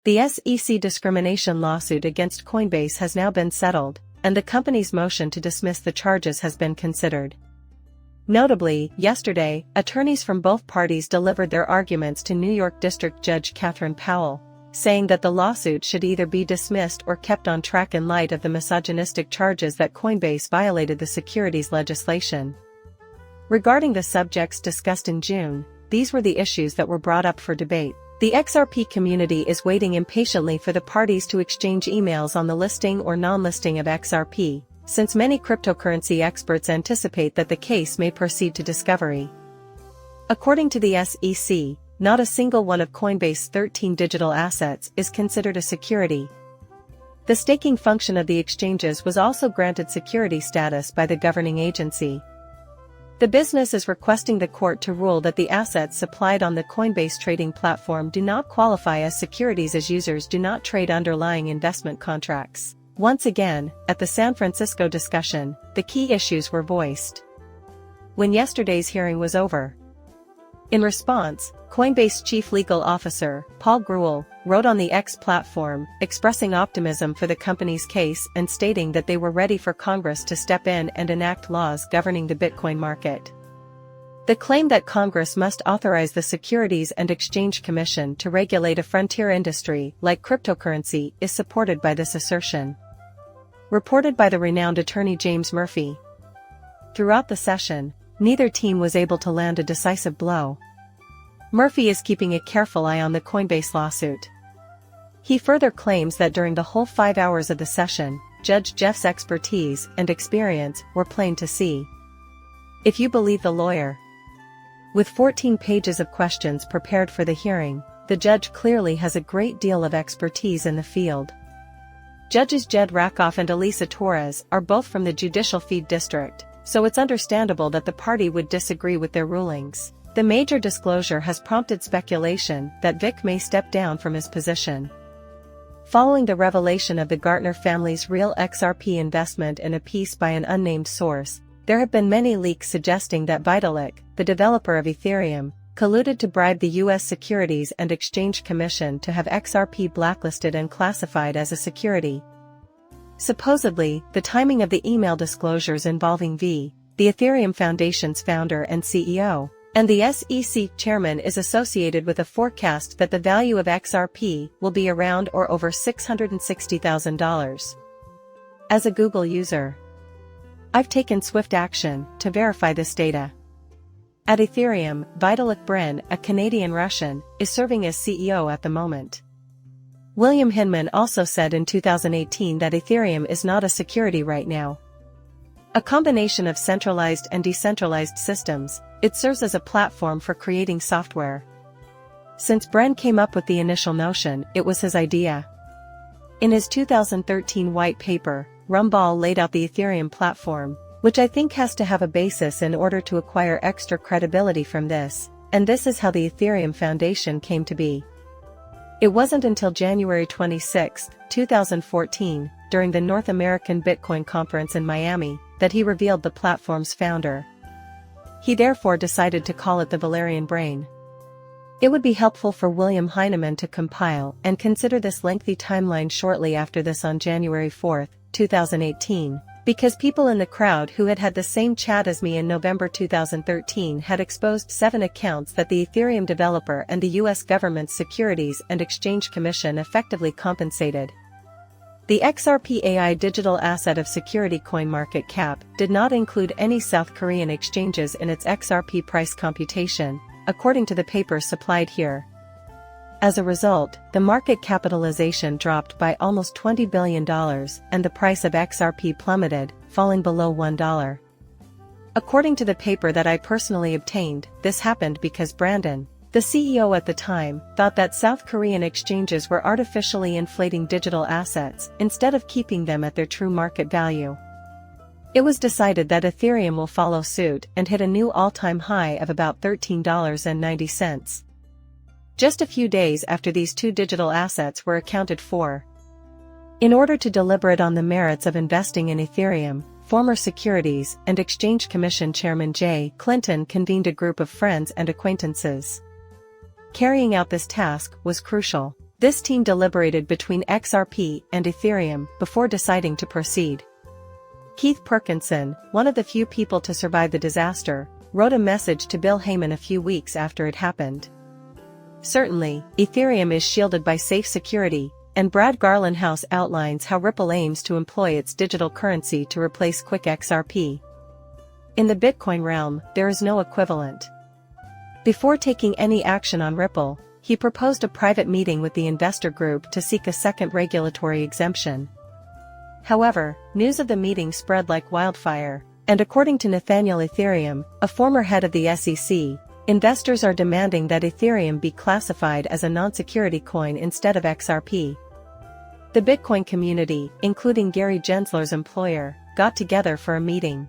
The SEC discrimination lawsuit against Coinbase has now been settled, and the company's motion to dismiss the charges has been considered. Notably, yesterday, attorneys from both parties delivered their arguments to New York District Judge Catherine Powell, saying that the lawsuit should either be dismissed or kept on track in light of the misogynistic charges that Coinbase violated the securities legislation. Regarding the subjects discussed in June, these were the issues that were brought up for debate. The XRP community is waiting impatiently for the parties to exchange emails on the listing or non-listing of XRP, since many cryptocurrency experts anticipate that the case may proceed to discovery. According to the SEC, not a single one of Coinbase's 13 digital assets is considered a security. The staking function of the exchanges was also granted security status by the governing agency. The business is requesting the court to rule that the assets supplied on the Coinbase trading platform do not qualify as securities as users do not trade underlying investment contracts. Once again, at the San Francisco discussion, the key issues were voiced when yesterday's hearing was over. In response, Coinbase Chief Legal Officer, Paul Grewal, wrote on the X platform, expressing optimism for the company's case and stating that they were ready for Congress to step in and enact laws governing the Bitcoin market. The claim that Congress must authorize the Securities and Exchange Commission to regulate a frontier industry like cryptocurrency is supported by this assertion. Reported by the renowned attorney James Murphy. Throughout the session, neither team was able to land a decisive blow. Murphy is keeping a careful eye on the Coinbase lawsuit. He further claims that during the whole 5 hours of the session, Judge Jeff's expertise and experience were plain to see. If you believe the lawyer. With 14 pages of questions prepared for the hearing, the judge clearly has a great deal of expertise in the field. Judges Jed Rakoff and Elisa Torres are both from the Judicial Feed District, so it's understandable that the party would disagree with their rulings. The major disclosure has prompted speculation that Vic may step down from his position. Following the revelation of the Gartner family's real XRP investment in a piece by an unnamed source, there have been many leaks suggesting that Vitalik, the developer of Ethereum, colluded to bribe the U.S. Securities and Exchange Commission to have XRP blacklisted and classified as a security. Supposedly, the timing of the email disclosures involving the Ethereum Foundation's founder and CEO, and the SEC chairman is associated with a forecast that the value of XRP will be around or over $660,000. As a Google user, I've taken swift action to verify this data. At Ethereum, Vitalik Buterin, a Canadian-Russian, is serving as CEO at the moment. William Hinman also said in 2018 that Ethereum is not a security right now. A combination of centralized and decentralized systems, it serves as a platform for creating software. Since Bren came up with the initial notion, it was his idea. In his 2013 white paper, Rumball laid out the Ethereum platform, which I think has to have a basis in order to acquire extra credibility from this, and this is how the Ethereum Foundation came to be. It wasn't until January 26, 2014, during the North American Bitcoin Conference in Miami, that he revealed the platform's founder. He therefore decided to call it the Valerian Brain. It would be helpful for William Heinemann to compile and consider this lengthy timeline shortly after this on January 4, 2018, because people in the crowd who had had the same chat as me in November 2013 had exposed 7 accounts that the Ethereum developer and the U.S. government's Securities and Exchange Commission effectively compensated. The XRP AI digital asset of security CoinMarketCap did not include any South Korean exchanges in its XRP price computation, according to the paper supplied here. As a result, the market capitalization dropped by almost $20 billion and the price of XRP plummeted, falling below $1. According to the paper that I personally obtained, this happened because Brandon, the CEO at the time, thought that South Korean exchanges were artificially inflating digital assets instead of keeping them at their true market value. It was decided that Ethereum will follow suit and hit a new all-time high of about $13.90. Just a few days after these 2 digital assets were accounted for. In order to deliberate on the merits of investing in Ethereum, former Securities and Exchange Commission Chairman Jay Clinton convened a group of friends and acquaintances. Carrying out this task was crucial. This team deliberated between XRP and Ethereum before deciding to proceed. Keith Perkinson, one of the few people to survive the disaster, wrote a message to Bill Heyman a few weeks after it happened. Certainly, Ethereum is shielded by safe security, and Brad Garlinghouse outlines how Ripple aims to employ its digital currency to replace quick XRP. In the Bitcoin realm, there is no equivalent. Before taking any action on Ripple, he proposed a private meeting with the investor group to seek a second regulatory exemption. However, news of the meeting spread like wildfire, and according to Nathaniel Ethereum, a former head of the SEC, investors are demanding that Ethereum be classified as a non-security coin instead of XRP. The Bitcoin community, including Gary Gensler's employer, got together for a meeting.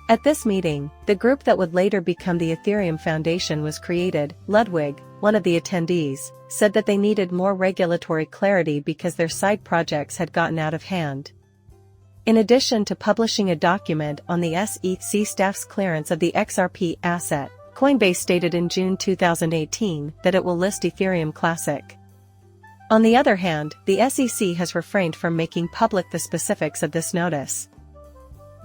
At this meeting, the group that would later become the Ethereum Foundation was created. Ludwig, one of the attendees, said that they needed more regulatory clarity because their side projects had gotten out of hand. In addition to publishing a document on the SEC staff's clearance of the XRP asset, Coinbase stated in June 2018 that it will list Ethereum Classic. On the other hand, the SEC has refrained from making public the specifics of this notice.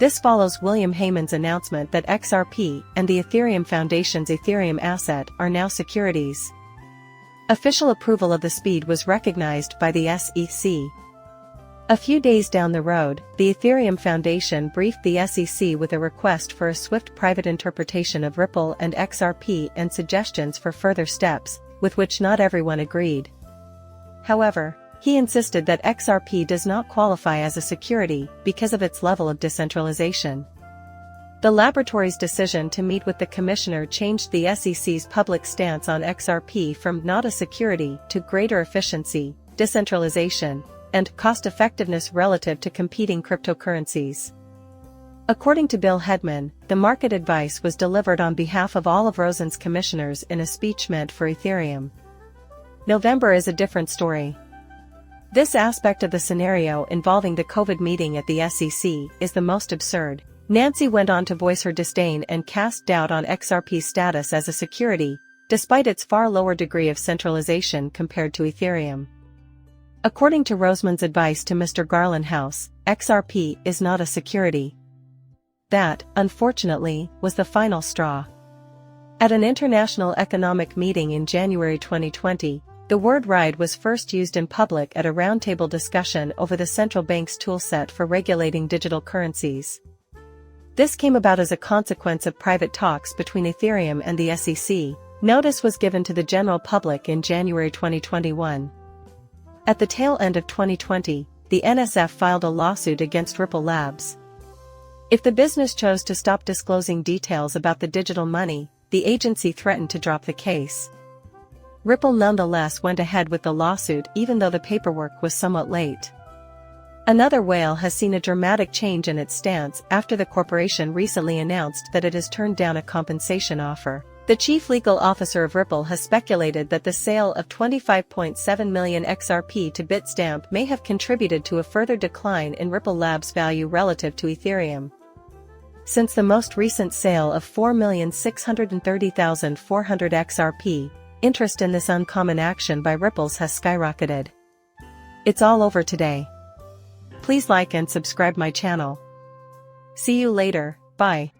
This follows William Heyman's announcement that XRP and the Ethereum Foundation's Ethereum asset are now securities. Official approval of the speed was recognized by the SEC. A few days down the road, the Ethereum Foundation briefed the SEC with a request for a swift private interpretation of Ripple and XRP and suggestions for further steps, with which not everyone agreed. However, he insisted that XRP does not qualify as a security because of its level of decentralization. The laboratory's decision to meet with the commissioner changed the SEC's public stance on XRP from not a security to greater efficiency, decentralization, and cost-effectiveness relative to competing cryptocurrencies. According to Bill Hedman, the market advice was delivered on behalf of all of Rosen's commissioners in a speech meant for Ethereum. November is a different story. This aspect of the scenario involving the COVID meeting at the SEC is the most absurd. Nancy went on to voice her disdain and cast doubt on XRP's status as a security, despite its far lower degree of centralization compared to Ethereum. According to Roseman's advice to Mr. Garlinghouse, XRP is not a security. That, unfortunately, was the final straw. At an international economic meeting in January 2020, the word RIDE was first used in public at a roundtable discussion over the central bank's toolset for regulating digital currencies. This came about as a consequence of private talks between Ethereum and the SEC. Notice was given to the general public in January 2021. At the tail end of 2020, the NSF filed a lawsuit against Ripple Labs. If the business chose to stop disclosing details about the digital money, the agency threatened to drop the case. Ripple nonetheless went ahead with the lawsuit even though the paperwork was somewhat late. Another whale has seen a dramatic change in its stance after the corporation recently announced that it has turned down a compensation offer. The chief legal officer of Ripple has speculated that the sale of 25.7 million XRP to Bitstamp may have contributed to a further decline in Ripple Labs' value relative to Ethereum. Since the most recent sale of 4,630,400 XRP, interest in this uncommon action by Ripples has skyrocketed. It's all over today. Please like and subscribe my channel. See you later, bye.